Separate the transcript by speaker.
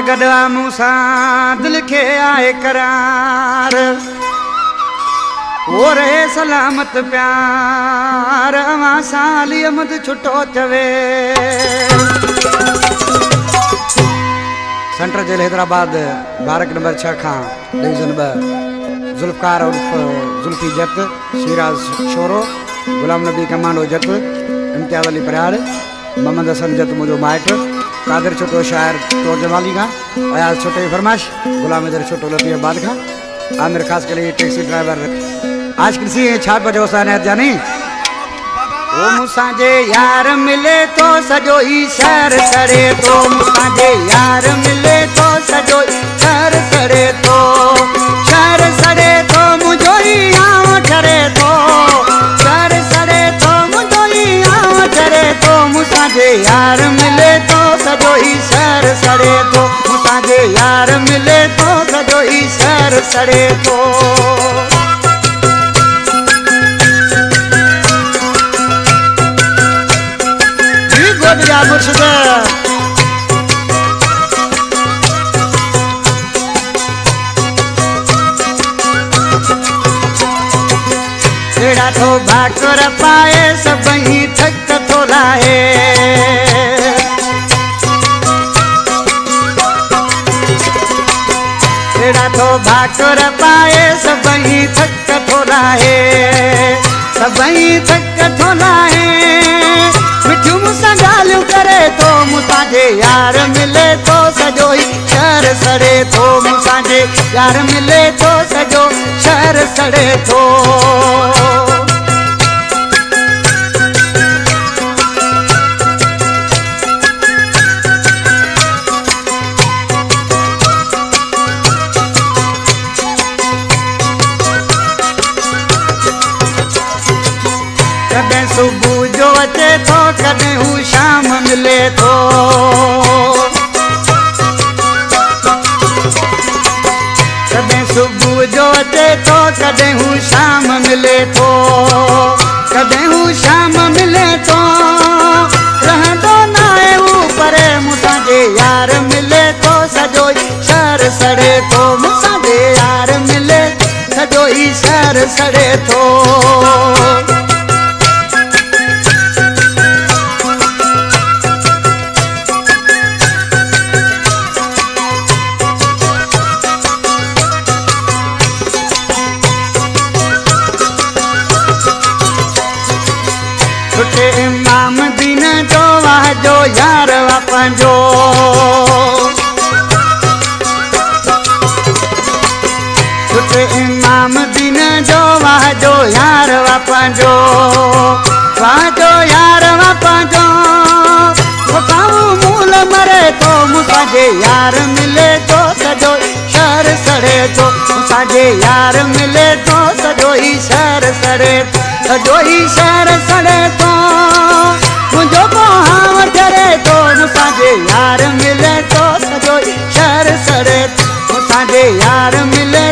Speaker 1: गडवा मूसा दिल के आए करार वो रहे सलामत प्यार अवां साली अमद छुटो चवे। सेंट्रल जेल हैदराबाद बारक नंबर 6 खां डिवीजन 2 जुल्फकार उर्फ जुल्फी जत शिराज शोरो गुलाम नबी कमांडो जत इम्तियाज अली परियार मोहम्मद हसन जत मुझो माइट कादिर छोटो शायर तोर जमाली का अयाज छोटे फरमाश गुलाम इधर छोटो लतीफाबाद का आमिर खास के लिए टैक्सी ड्राइवर आज किसी छाप बजो साने जानी ओ मुसाजे यार मिले तो सजो ही शहर सड़े तो मुसाजे यार मिले तो सजो शहर सड़े तो मुझो ही आँव ठरे तो शहर सड़े तो मुझो ही आँव ठरे तो मुसाजे यार मिले तो सजो ही शहर सड़े तो मुसाजे यार मिले तो सजो ही शहर सड़े तो। तेरा तो भाकर पाए सब ही थक थोला है तेरा तो भाकर पाए सब ही थक थोला है सब ही थक थोला है मिठू मुसा गालू करे तो मुसाजे यार मिले तो सजो ही शहर सड़े तो मुसाजे यार मिले तो सजो शहर सड़े तो। कदें सुबह जो अचे तो कदें हू शाम मिले तो कदें सुबह जो अचे तो कदें हू शाम मिले तो कदें हू शाम मिले तो रहंदो नाहे हू परे मुसाजे यार मिले तो सजो शहर सड़े तो मुसाजे यार मिले सजो ही शहर सड़े तो। छुटे इमाम दिन जो वाह जो यार वापन जो छुटे इमाम दिन जो वाह जो यार वापन जो वाह जो यार वापन जो काऊ मूल मरे तो मुसाजे यार मिले तो सजो शहर सड़े तो मुसाजे यार मिले तो सजो ही शहर सड़े सजो ही शहर सड़े तो मुझो हाव ठरे तो मुसाजे यार मिले तो सजो ही शहर सड़े मुसाजे यार मिले